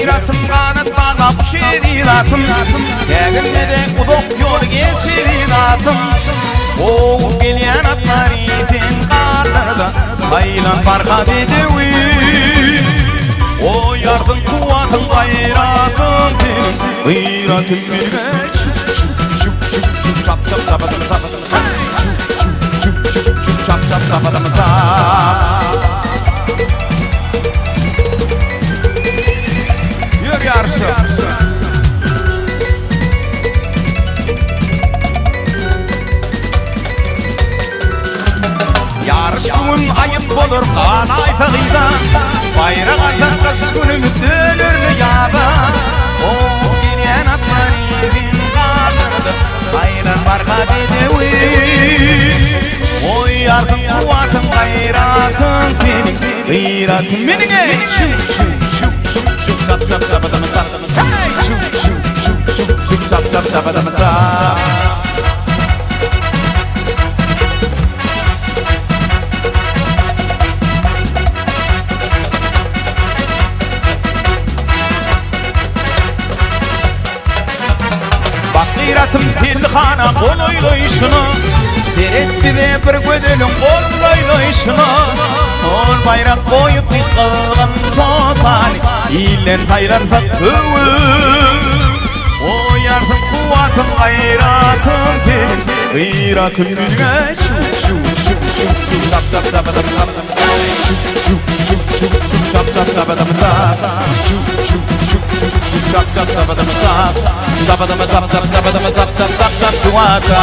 gıyratım kanat bağlap şeridatım Kegilmede uzak yol geçiridatım Oğup gelyen atlar iten karlarda Baylan barka bedevi O yardım kuvatın gayratın senin Gıyratın bilge Çap çap çapadım sapadım Çap çap çapadım sapadım Yürü yarısı Yarış bugün ayıp olur kanay fıgıyda Bayrak atan kız günü dönür mü yada O gelen atlar evin kalırdı Aylan barka bedevi O yardım kuvatın gayratın senin Gıyratın benim Çap çap çap adamı sap Çap çap çap adamı sap Bak gıyratım tilhana koloylayışını Teretti de bir gödülün koloylayışını Ol bayrak koyup bir kılgın topali İlen taylar fakıvı O yardım kuvatın gayratın senin Gıyratın bilge Çap çap çap adam sap Çap çap çap adam sap Çap çap çap adam sap Çap adamı çap çap çap adamı çap çap çap çap çuvata